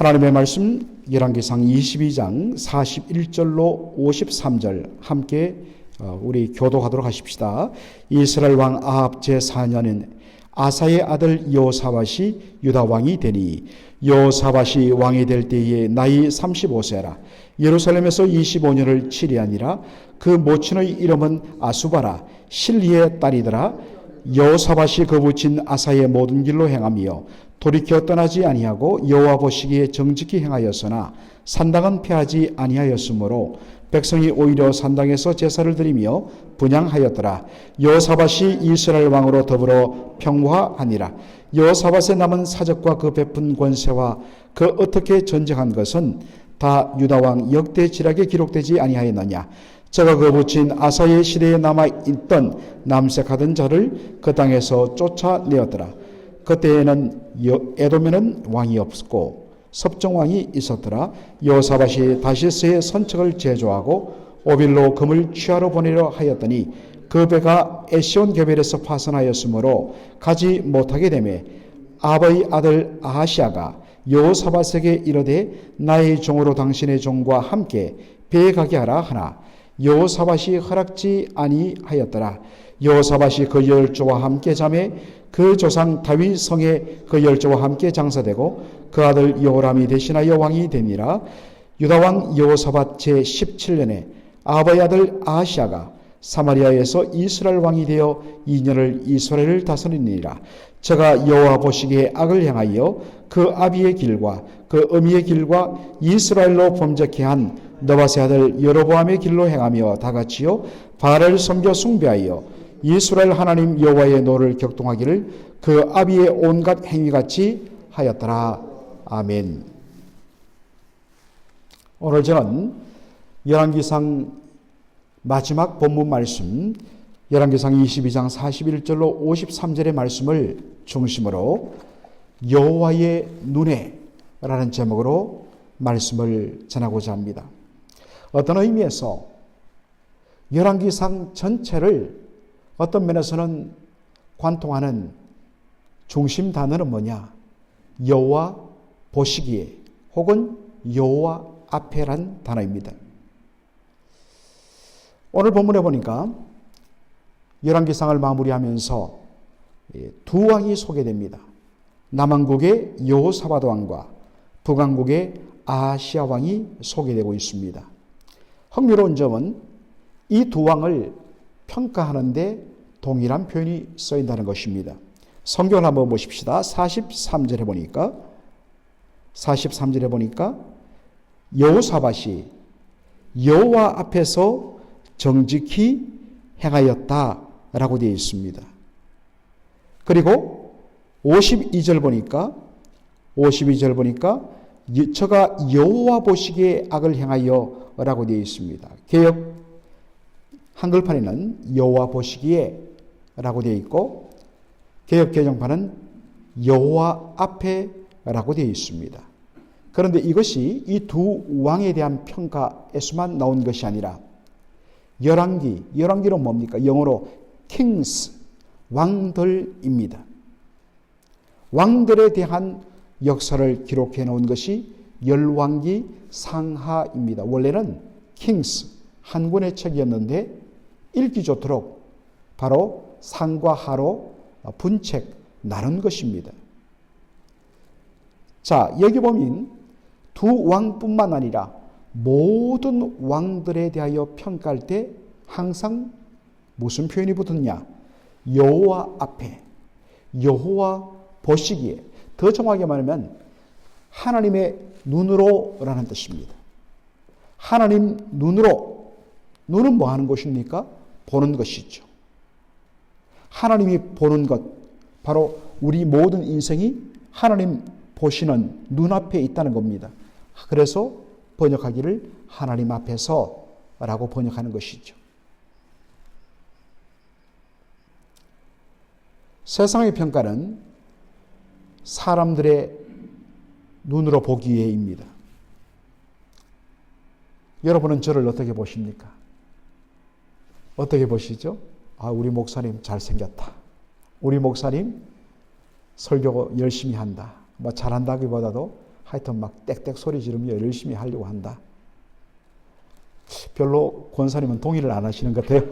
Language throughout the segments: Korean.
하나님의 말씀 열왕기상 22장 41절로 53절 함께 우리 교독하도록 하십시다. 이스라엘 왕 아합 제4년은 아사의 아들 여호사밧이 유다 왕이 되니 여호사밧이 왕이 될 때에 나이 35세라. 예루살렘에서 25년을 치리하니라. 그 모친의 이름은 아수바라 실리의 딸이더라. 여호사밧이 거부친 아사의 모든 길로 행하며 돌이켜 떠나지 아니하고 여호와 보시기에 정직히 행하였으나 산당은 폐하지 아니하였으므로 백성이 오히려 산당에서 제사를 드리며 분향하였더라. 여호사밧이 이스라엘 왕으로 더불어 평화하니라. 여호사밧의 남은 사적과 그 베푼 권세와 그 어떻게 전쟁한 것은 다 유다 왕 역대지략에 기록되지 아니하였느냐. 저가 거부친 아사의 시대에 남아있던 남색하던 자를 그 땅에서 쫓아내었더라. 그때에는 에돔에는 왕이 없었고 섭정왕이 있었더라. 여호사밧이 다시스의 선척을 제조하고 오빌로 금을 취하러 보내려 하였더니 그 배가 에시온 개별에서 파선하였으므로 가지 못하게 되매 아버의 아들 아하시아가 여호사밧에게 이르되 나의 종으로 당신의 종과 함께 배에 가게 하라 하나 여호사밧이 허락지 아니하였더라. 여호사밧이 그 열조와 함께 잠에 그 조상 다윗 성에 그 열조와 함께 장사되고 그 아들 여호람이 대신하여 왕이 되니라. 유다 왕 여호사밧 제17년에 아버의 아들 아하시아가 사마리아에서 이스라엘 왕이 되어 2년을 이스라엘을 다스리니라. 저가 여호와 보시기에 악을 행하여 그 아비의 길과 그 어미의 길과 이스라엘로 범죄케 한 느밧의 아들 여로보암의 길로 행하며 다같이요 바알을 섬겨 숭배하여 이스라엘 하나님 여호와의 노를 격동하기를 그 아비의 온갖 행위같이 하였더라. 아멘. 오늘 저는 열왕기상 마지막 본문 말씀 열왕기상 22장 41절로 53절의 말씀을 중심으로 여호와의 눈에 라는 제목으로 말씀을 전하고자 합니다. 어떤 의미에서 열왕기상 전체를 어떤 면에서는 관통하는 중심 단어는 뭐냐? 여호와 보시기에 혹은 여호와 앞에란 단어입니다. 오늘 본문에 보니까 열왕기상을 마무리하면서 두 왕이 소개됩니다. 남왕국의 여호사밧 왕과 북왕국의 아하시아 왕이 소개되고 있습니다. 흥미로운 점은 이 두 왕을 평가하는데 동일한 표현이 쓰인다는 것입니다. 성경을 한번 보십시다. 43절에 보니까 여호사밧이 여호와 앞에서 정직히 행하였다라고 되어 있습니다. 그리고 52절 보니까 저가 여호와 보시기에 악을 행하여라고 되어 있습니다. 개역 한글판에는 여호와 보시기에 라고 되어 있고 개역 개정판은 여호와 앞에 라고 되어 있습니다. 그런데 이것이 이 두 왕에 대한 평가에서만 나온 것이 아니라 열왕기는 뭡니까? 영어로 kings, 왕들입니다. 왕들에 대한 역사를 기록해 놓은 것이 열왕기 상하입니다. 원래는 kings, 한 권의 책이었는데 읽기 좋도록 바로 상과 하로 분책 나눈 것입니다. 자, 여기 보면 두 왕뿐만 아니라 모든 왕들에 대하여 평가할 때 항상 무슨 표현이 붙었냐? 여호와 앞에, 여호와 보시기에, 더 정확하게 말하면 하나님의 눈으로라는 뜻입니다. 하나님 눈으로, 눈은 뭐 하는 것입니까? 보는 것이죠. 하나님이 보는 것, 바로 우리 모든 인생이 하나님 보시는 눈앞에 있다는 겁니다. 그래서 번역하기를 하나님 앞에서 라고 번역하는 것이죠. 세상의 평가는 사람들의 눈으로 보기에입니다. 여러분은 저를 어떻게 보십니까? 어떻게 보시죠? 우리 목사님 잘생겼다. 우리 목사님 설교 열심히 한다. 뭐 잘한다기보다도 하여튼 막 땡땡 소리 지르며 열심히 하려고 한다. 별로 권사님은 동의를 안 하시는 것 같아요.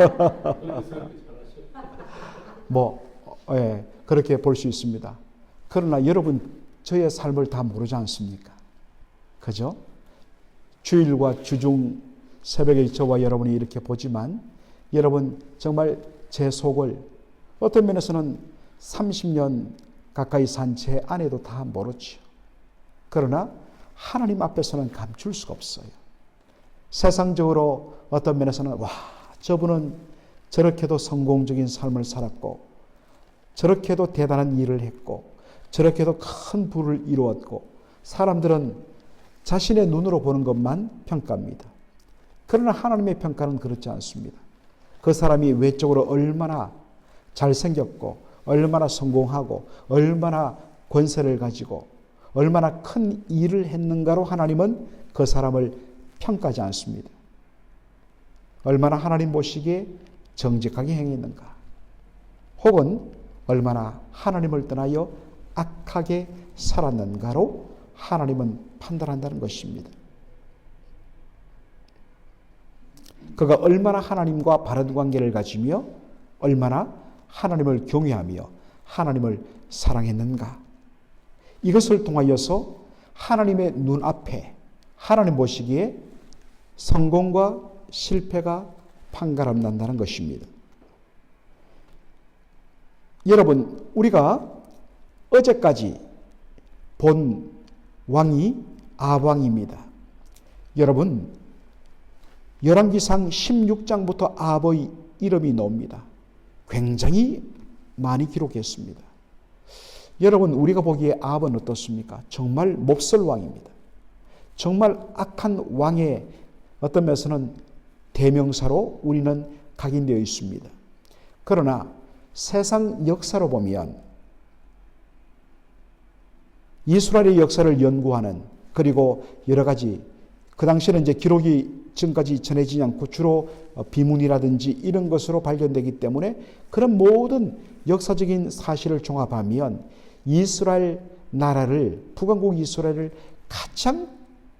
그렇게 볼 수 있습니다. 그러나 여러분, 저의 삶을 다 모르지 않습니까? 그죠? 주일과 주중 새벽에 저와 여러분이 이렇게 보지만, 여러분 정말 제 속을 어떤 면에서는 30년 가까이 산 제 아내도 다 모르지요. 그러나 하나님 앞에서는 감출 수가 없어요. 세상적으로 어떤 면에서는 저분은 저렇게도 성공적인 삶을 살았고, 저렇게도 대단한 일을 했고, 저렇게도 큰 부를 이루었고, 사람들은 자신의 눈으로 보는 것만 평가합니다. 그러나 하나님의 평가는 그렇지 않습니다. 그 사람이 외적으로 얼마나 잘생겼고, 얼마나 성공하고, 얼마나 권세를 가지고, 얼마나 큰 일을 했는가로 하나님은 그 사람을 평가하지 않습니다. 얼마나 하나님 보시기에 정직하게 행했는가, 혹은 얼마나 하나님을 떠나여 악하게 살았는가로 하나님은 판단한다는 것입니다. 그가 얼마나 하나님과 바른 관계를 가지며 얼마나 하나님을 경외하며 하나님을 사랑했는가, 이것을 통하여서 하나님의 눈앞에 하나님 보시기에 성공과 실패가 판가름 난다는 것입니다. 여러분, 우리가 어제까지 본 왕이 아합왕입니다. 여러분, 열왕기상 16장부터 아합의 이름이 나옵니다. 굉장히 많이 기록했습니다. 여러분, 우리가 보기에 아합은 어떻습니까? 정말 몹쓸왕입니다. 정말 악한 왕의 어떤 면에서는 대명사로 우리는 각인되어 있습니다. 그러나 세상 역사로 보면 이스라엘의 역사를 연구하는, 그리고 여러 가지 그 당시에는 이제 기록이 지금까지 전해지지 않고 주로 비문이라든지 이런 것으로 발견되기 때문에 그런 모든 역사적인 사실을 종합하면 이스라엘 나라를, 북왕국 이스라엘을 가장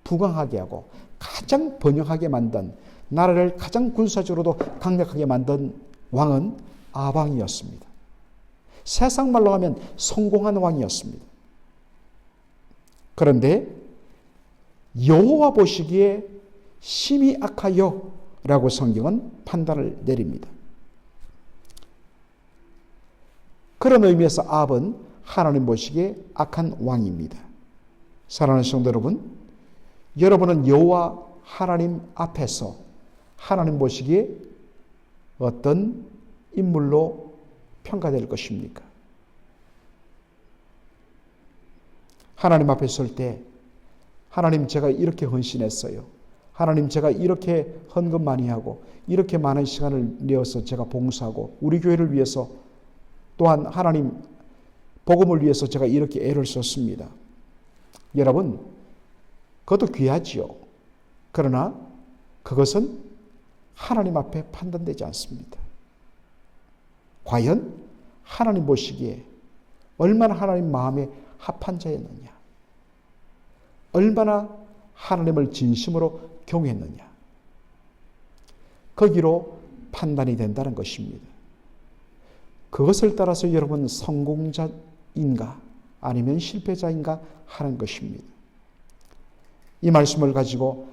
부강하게 하고 가장 번영하게 만든, 나라를 가장 군사적으로도 강력하게 만든 왕은 아합왕이었습니다. 세상 말로 하면 성공한 왕이었습니다. 그런데 여호와 보시기에 심히 악하여 라고 성경은 판단을 내립니다. 그런 의미에서 아합은 하나님 보시기에 악한 왕입니다. 사랑하는 성도 여러분, 여러분은 여호와 하나님 앞에서 하나님 보시기에 어떤 인물로 평가될 것입니까? 하나님 앞에 설 때, 하나님 제가 이렇게 헌신했어요. 하나님 제가 이렇게 헌금 많이 하고 이렇게 많은 시간을 내어서 제가 봉사하고 우리 교회를 위해서, 또한 하나님 복음을 위해서 제가 이렇게 애를 썼습니다. 여러분, 그것도 귀하지요. 그러나 그것은 하나님 앞에 판단되지 않습니다. 과연 하나님 보시기에 얼마나 하나님 마음에 합한 자였느냐, 얼마나 하나님을 진심으로 경외했느냐, 거기로 판단이 된다는 것입니다. 그것을 따라서 여러분 성공자인가 아니면 실패자인가 하는 것입니다. 이 말씀을 가지고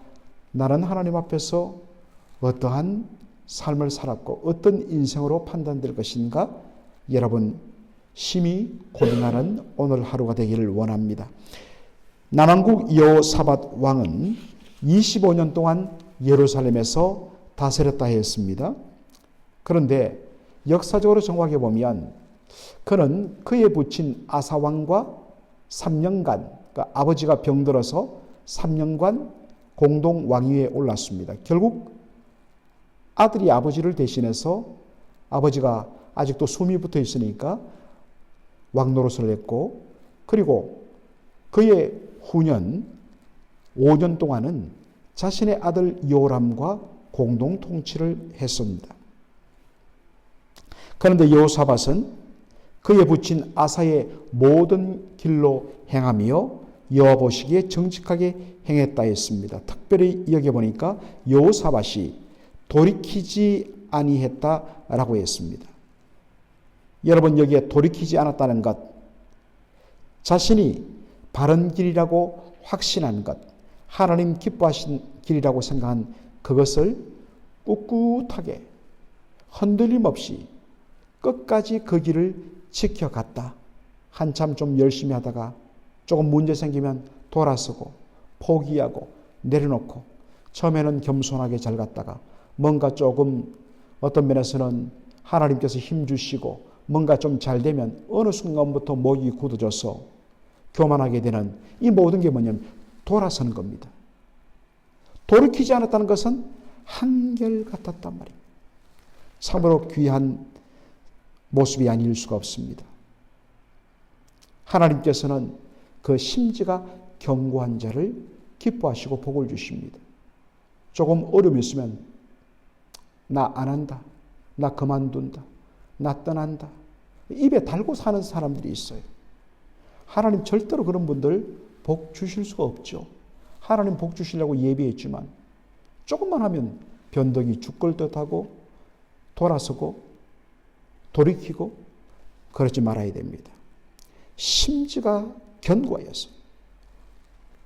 나는 하나님 앞에서 어떠한 삶을 살았고 어떤 인생으로 판단될 것인가, 여러분 심히 고민하는 오늘 하루가 되기를 원합니다. 남왕국 여호사밧 왕은 25년 동안 예루살렘에서 다스렸다 했습니다. 그런데 역사적으로 정확하게 보면 그는 그의 부친 아사 왕과 3년간, 그러니까 아버지가 병들어서 3년간 공동 왕위에 올랐습니다. 결국 아들이 아버지를 대신해서, 아버지가 아직도 숨이 붙어 있으니까 왕 노릇을 했고, 그리고 그의 후년 5년 동안은 자신의 아들 요람과 공동 통치를 했습니다. 그런데 여호사밧은 그의 부친 아사의 모든 길로 행하며 여호와 보시기에 정직하게 행했다 했습니다. 특별히 여겨보니까 여호사밧이 돌이키지 아니했다라고 했습니다. 여러분, 여기에 돌이키지 않았다는 것, 자신이 바른 길이라고 확신한 것, 하나님 기뻐하신 길이라고 생각한 그것을 꿋꿋하게 흔들림 없이 끝까지 그 길을 지켜갔다. 한참 좀 열심히 하다가 조금 문제 생기면 돌아서고 포기하고 내려놓고, 처음에는 겸손하게 잘 갔다가 뭔가 조금 어떤 면에서는 하나님께서 힘 주시고 뭔가 좀 잘 되면 어느 순간부터 목이 굳어져서 교만하게 되는, 이 모든 게 뭐냐면 돌아서는 겁니다. 돌이키지 않았다는 것은 한결같았단 말입니다. 참으로 귀한 모습이 아닐 수가 없습니다. 하나님께서는 그 심지가 견고한 자를 기뻐하시고 복을 주십니다. 조금 어려움이 있으면 나 안 한다, 나 그만둔다, 나 떠난다, 입에 달고 사는 사람들이 있어요. 하나님 절대로 그런 분들 복 주실 수가 없죠. 하나님 복 주시려고 예비했지만 조금만 하면 변덕이 죽을 듯하고 돌아서고 돌이키고 그러지 말아야 됩니다. 심지가 견고하여서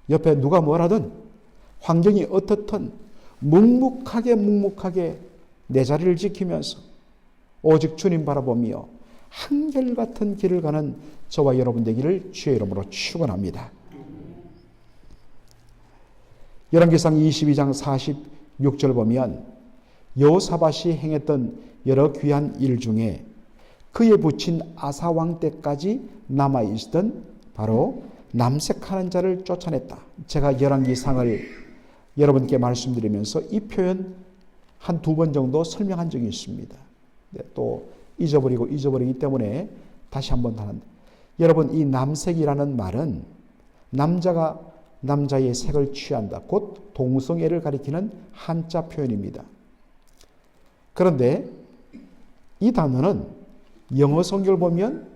옆에 누가 뭐라든 환경이 어떻든 묵묵하게 내 자리를 지키면서 오직 주님 바라보며 한결같은 길을 가는 저와 여러분 되기를 주의 이름으로 축원합니다. 열왕기상 22장 46절 보면 여호사밧이 행했던 여러 귀한 일 중에 그의 부친 아사 왕 때까지 남아있던 바로 남색하는 자를 쫓아냈다. 제가 열왕기상을 여러분께 말씀드리면서 이 표현 한 두 번 정도 설명한 적이 있습니다. 또 잊어버리기 때문에 다시 한번 하는데, 여러분, 이 남색이라는 말은 남자가 남자의 색을 취한다, 곧 동성애를 가리키는 한자 표현입니다. 그런데 이 단어는 영어 성경을 보면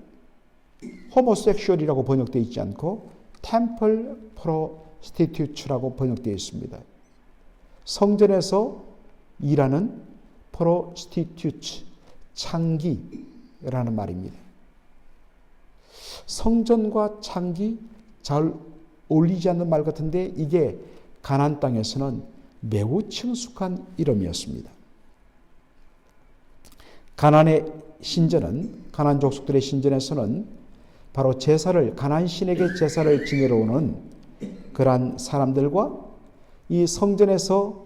호모섹슈얼이라고 번역되어 있지 않고 템플 프로스티튜트라고 번역되어 있습니다. 성전에서 일하는 프로스티튜트, 창기라는 말입니다. 성전과 창기 잘 어울리지 않는 말 같은데 이게 가나안 땅에서는 매우 친숙한 이름이었습니다. 가나안의 신전은, 가나안 족속들의 신전에서는 바로 제사를, 가나안 신에게 제사를 지내러 오는 그러한 사람들과 이 성전에서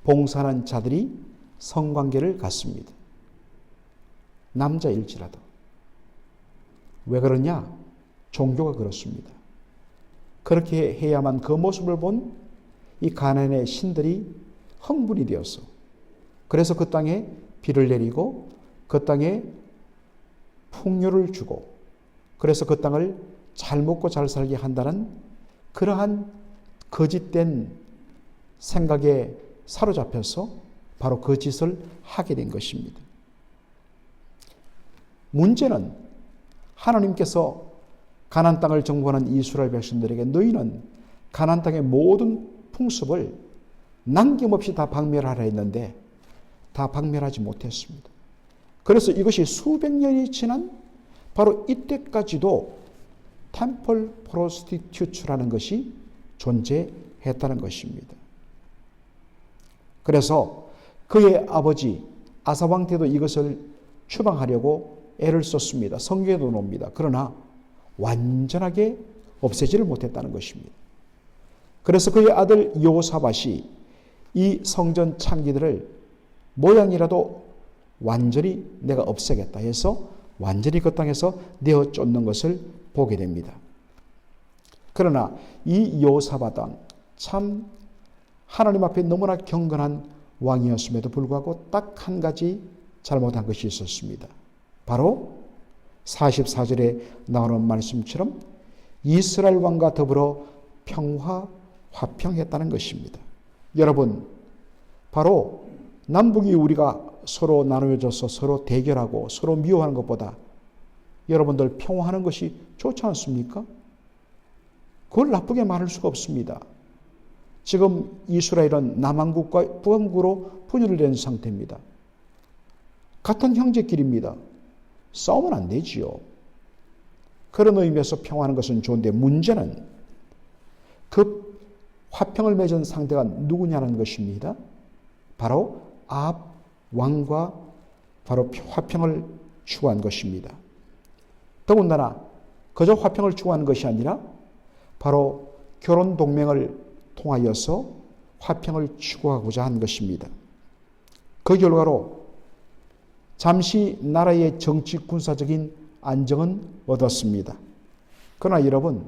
봉사하는 자들이 성관계를 갖습니다. 남자일지라도. 왜 그러냐? 종교가 그렇습니다. 그렇게 해야만 그 모습을 본 이 가나안의 신들이 흥분이 되어서, 그래서 그 땅에 비를 내리고 그 땅에 풍요를 주고, 그래서 그 땅을 잘 먹고 잘 살게 한다는 그러한 거짓된 생각에 사로잡혀서 바로 그 짓을 하게 된 것입니다. 문제는 하나님께서 가나안 땅을 정복하는 이스라엘 백성들에게 너희는 가나안 땅의 모든 풍습을 남김없이 다 박멸하라 했는데 다 박멸하지 못했습니다. 그래서 이것이 수백 년이 지난 바로 이때까지도 템플 프로스티튜트라는 것이 존재했다는 것입니다. 그래서 그의 아버지 아사왕 때도 이것을 추방하려고 애를 썼습니다. 성경에도 나옵니다. 그러나 완전하게 없애지를 못했다는 것입니다. 그래서 그의 아들 여호사밧이 이 성전 창기들을 모양이라도 완전히 내가 없애겠다 해서 완전히 그 땅에서 내어 쫓는 것을 보게 됩니다. 그러나 이 여호사밧 왕, 참 하나님 앞에 너무나 경건한 왕이었음에도 불구하고 딱 한 가지 잘못한 것이 있었습니다. 바로 44절에 나오는 말씀처럼 이스라엘 왕과 더불어 화평했다는 것입니다. 여러분, 바로 남북이 우리가 서로 나누어져서 서로 대결하고 서로 미워하는 것보다 여러분들 평화하는 것이 좋지 않습니까? 그걸 나쁘게 말할 수가 없습니다. 지금 이스라엘은 남왕국과 북왕국으로 분열된 상태입니다. 같은 형제끼리입니다. 싸우면 안 되지요. 그런 의미에서 평화하는 것은 좋은데 문제는 그 화평을 맺은 상대가 누구냐는 것입니다. 바로 아합 왕과 바로 화평을 추구한 것입니다. 더군다나 그저 화평을 추구하는 것이 아니라 바로 결혼 동맹을 통하여서 화평을 추구하고자 한 것입니다. 그 결과로 잠시 나라의 정치 군사적인 안정은 얻었습니다. 그러나 여러분,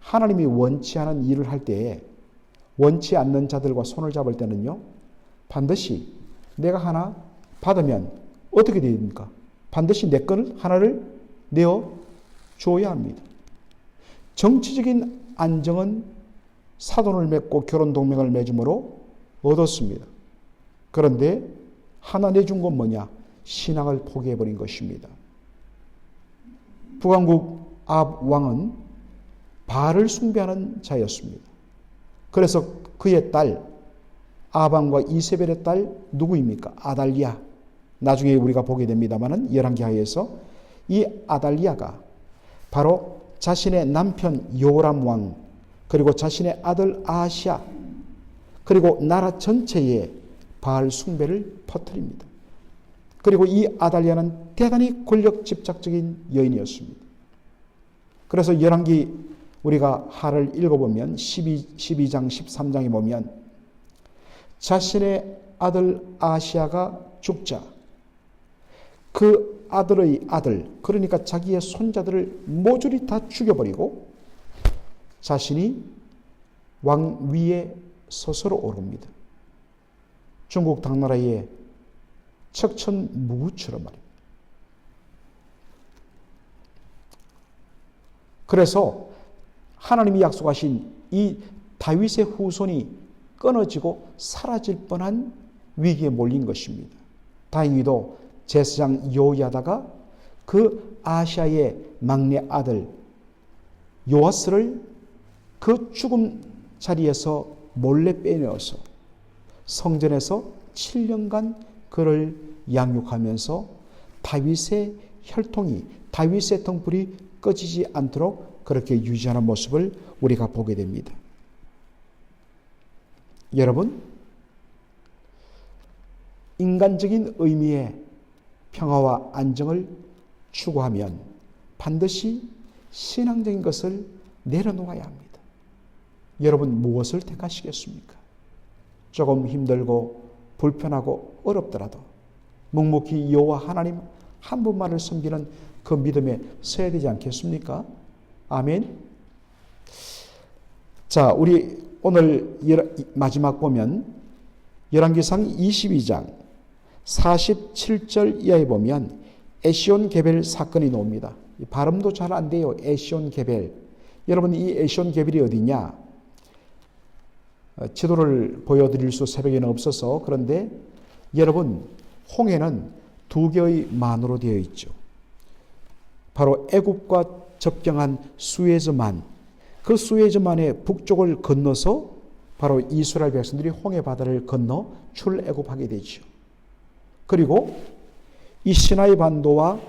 하나님이 원치 않은 일을 할 때에 원치 않는 자들과 손을 잡을 때는요, 반드시 내가 하나 받으면 어떻게 됩니까? 반드시 내 것 하나를 내어 줘야 합니다. 정치적인 안정은 사돈을 맺고 결혼 동맹을 맺음으로 얻었습니다. 그런데 하나 내준 건 뭐냐? 신앙을 포기해버린 것입니다. 북왕국 아합 왕은 바알을 숭배하는 자였습니다. 그래서 그의 딸 아합 왕과 이세벨의 딸 누구입니까? 아달리아. 나중에 우리가 보게 됩니다마는 열왕기하에서 이 아달리아가 바로 자신의 남편 요람 왕, 그리고 자신의 아들 아하시아, 그리고 나라 전체에 바알 숭배를 퍼뜨립니다. 그리고 이 아달리아는 대단히 권력 집착적인 여인이었습니다. 그래서 열왕기 우리가 하를 읽어보면 12장 13장에 보면 자신의 아들 아하시아가 죽자 그 아들의 아들, 그러니까 자기의 손자들을 모조리 다 죽여버리고 자신이 왕 위에 스스로 오릅니다. 중국 당나라의 척천무구처럼 말입니다. 그래서 하나님이 약속하신 이 다윗의 후손이 끊어지고 사라질 뻔한 위기에 몰린 것입니다. 다행히도 제사장 요야다가 그 아시아의 막내 아들 요아스를 그 죽음 자리에서 몰래 빼내어서 성전에서 7년간 그를 양육하면서 다윗의 혈통이, 다윗의 등불이 꺼지지 않도록 그렇게 유지하는 모습을 우리가 보게 됩니다. 여러분, 인간적인 의미의 평화와 안정을 추구하면 반드시 신앙적인 것을 내려놓아야 합니다. 여러분, 무엇을 택하시겠습니까? 조금 힘들고 불편하고 어렵더라도 묵묵히 여호와 하나님 한 분만을 섬기는 그 믿음에 서야 되지 않겠습니까? 아멘. 자, 우리 오늘 마지막 보면 열왕기상 22장 47절 이하에 보면 에시온 게벨 사건이 나옵니다. 발음도 잘 안 돼요. 에시온 게벨. 여러분, 이 에시온 게벨이 어디냐? 지도를 보여드릴 수 새벽에는 없어서, 그런데 여러분, 홍해는 두 개의 만으로 되어 있죠. 바로 애굽과 접경한 수에즈만, 그 수에즈만의 북쪽을 건너서 바로 이스라엘 백성들이 홍해 바다를 건너 출애굽하게 되죠. 그리고 이 시나이 반도와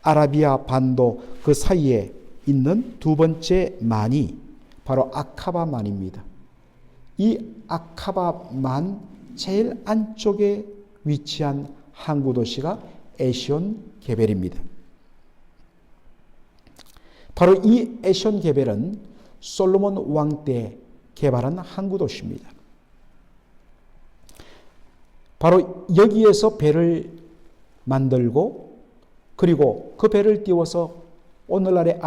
아라비아 반도 그 사이에 있는 두 번째 만이 바로 아카바만입니다. 이 아카바만 제일 안쪽에 위치한 항구 도시가 에시온 게벨입니다. 바로 이 에시온 게벨은 솔로몬 왕 때 개발한 항구 도시입니다. 바로 여기에서 배를 만들고 그리고 그 배를 띄워서 오늘날의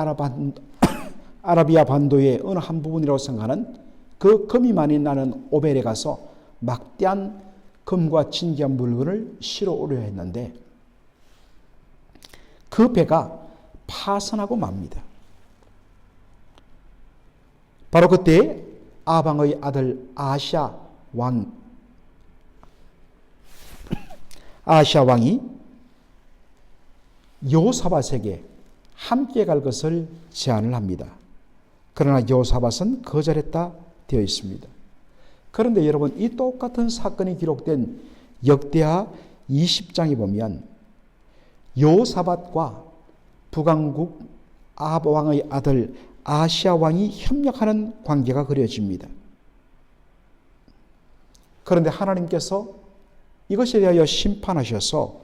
아라비아 반도의 어느 한 부분이라고 생각하는 그 금이 많이 나는 오벨에 가서 막대한 금과 진귀한 물건을 실어 오려 했는데 그 배가 파선하고 맙니다. 바로 그때 아방의 아들 아시아 왕이 여호사밧에게 함께 갈 것을 제안을 합니다. 그러나 여호사밧은 거절했다 되어 있습니다. 그런데 여러분, 이 똑같은 사건이 기록된 역대하 20장에 보면 여호사밧과 북왕국 아합 왕의 아들 아시야 왕이 협력하는 관계가 그려집니다. 그런데 하나님께서 이것에 대하여 심판하셔서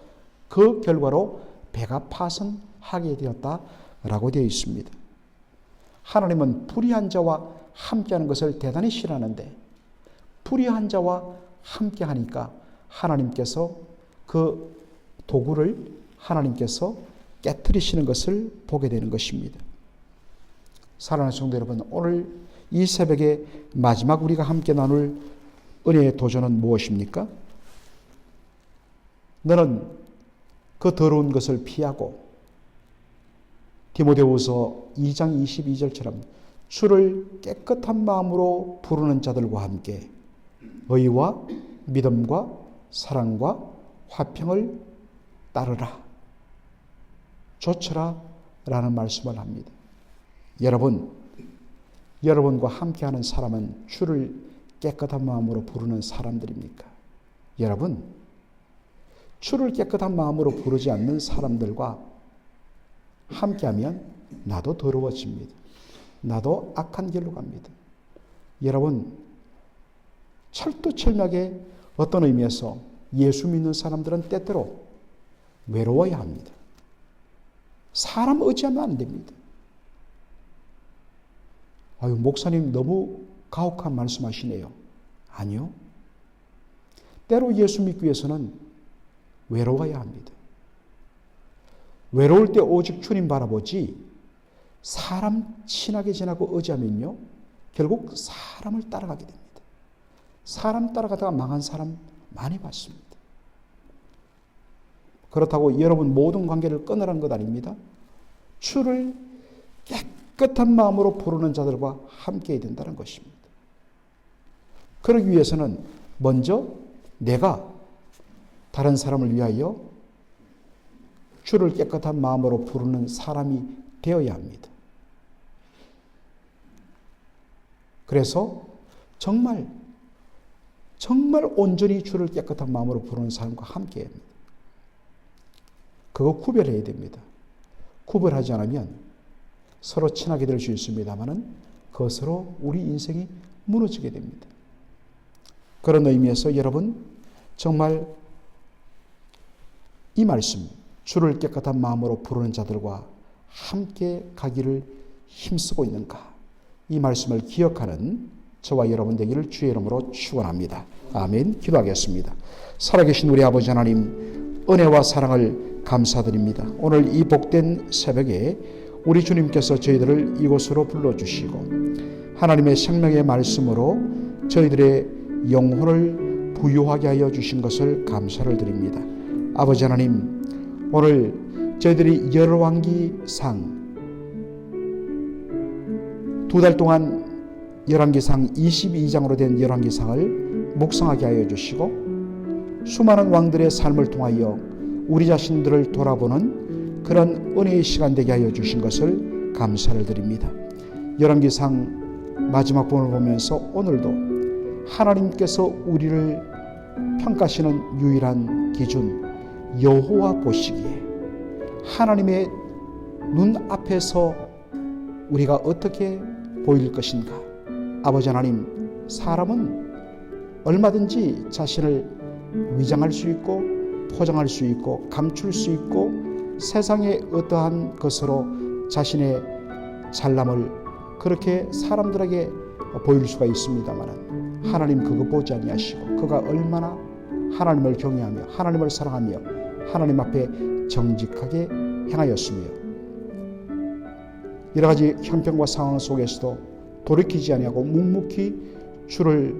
그 결과로 배가 파손하게 되었다라고 되어 있습니다. 하나님은 불의한 자와 함께하는 것을 대단히 싫어하는데 불의한 자와 함께하니까 하나님께서 그 도구를 하나님께서 깨트리시는 것을 보게 되는 것입니다. 사랑하는 성도 여러분, 오늘 이 새벽에 마지막 우리가 함께 나눌 은혜의 도전은 무엇입니까? 너는 그 더러운 것을 피하고 디모데후서 2장 22절처럼 주를 깨끗한 마음으로 부르는 자들과 함께 의와 믿음과 사랑과 화평을 따르라, 조처라 라는 말씀을 합니다. 여러분과 함께하는 사람은 주를 깨끗한 마음으로 부르는 사람들입니까? 여러분, 주를 깨끗한 마음으로 부르지 않는 사람들과 함께하면 나도 더러워집니다. 나도 악한 길로 갑니다. 여러분, 철두철미하게 어떤 의미에서 예수 믿는 사람들은 때때로 외로워야 합니다. 사람 의지하면 안 됩니다. 목사님 너무 가혹한 말씀하시네요. 아니요. 때로 예수 믿기 위해서는 외로워야 합니다. 외로울 때 오직 주님 바라보지 사람 친하게 지나고 의지하면요, 결국 사람을 따라가게 됩니다. 사람 따라가다가 망한 사람 많이 봤습니다. 그렇다고 여러분 모든 관계를 끊으라는 것 아닙니다. 주를 깨끗한 마음으로 부르는 자들과 함께 해야 된다는 것입니다. 그러기 위해서는 먼저 내가 다른 사람을 위하여 주를 깨끗한 마음으로 부르는 사람이 되어야 합니다. 그래서 정말 온전히 주를 깨끗한 마음으로 부르는 사람과 함께 해야 합니다. 그거 구별해야 됩니다. 구별하지 않으면 서로 친하게 될 수 있습니다만은 그것으로 우리 인생이 무너지게 됩니다. 그런 의미에서 여러분, 정말 이 말씀, 주를 깨끗한 마음으로 부르는 자들과 함께 가기를 힘쓰고 있는가? 이 말씀을 기억하는 저와 여러분 되기를 주의 이름으로 축원합니다. 아멘. 기도하겠습니다. 살아계신 우리 아버지 하나님, 은혜와 사랑을 감사드립니다. 오늘 이 복된 새벽에 우리 주님께서 저희들을 이곳으로 불러주시고 하나님의 생명의 말씀으로 저희들의 영혼을 부유하게 하여 주신 것을 감사를 드립니다. 아버지 하나님, 오늘 저희들이 열왕기상 2달 동안 열왕기상 22장으로 된 열왕기상을 묵상하게 하여 주시고 수많은 왕들의 삶을 통하여 우리 자신들을 돌아보는 그런 은혜의 시간 되게 하여 주신 것을 감사를 드립니다. 열왕기상 마지막 부분을 보면서 오늘도 하나님께서 우리를 평가하시는 유일한 기준, 여호와 보시기에 하나님의 눈 앞에서 우리가 어떻게 보일 것인가? 아버지 하나님, 사람은 얼마든지 자신을 위장할 수 있고 포장할 수 있고 감출 수 있고 세상의 어떠한 것으로 자신의 잘남을 그렇게 사람들에게 보일 수가 있습니다만 하나님 그거 보지 아니하시고 그가 얼마나 하나님을 경외하며 하나님을 사랑하며 하나님 앞에 정직하게 행하였으며 여러 가지 형편과 상황 속에서도 돌이키지 아니하고 묵묵히 주를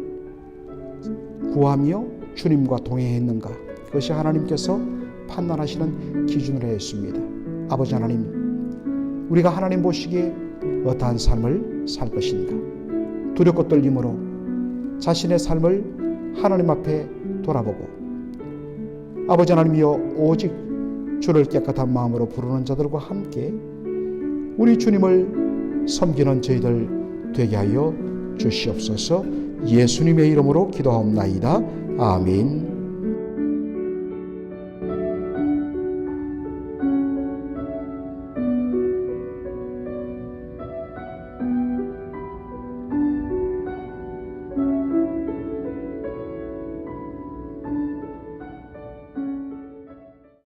구하며 주님과 동행했는가? 그것이 하나님께서 판단하시는 기준으로 했습니다. 아버지 하나님, 우리가 하나님 보시기에 어떠한 삶을 살 것인가? 두렵고 떨림으로 자신의 삶을 하나님 앞에 돌아보고 아버지 하나님이여 오직 주를 깨끗한 마음으로 부르는 자들과 함께 우리 주님을 섬기는 저희들 되게 하여 주시옵소서. 예수님의 이름으로 기도하옵나이다. 아멘.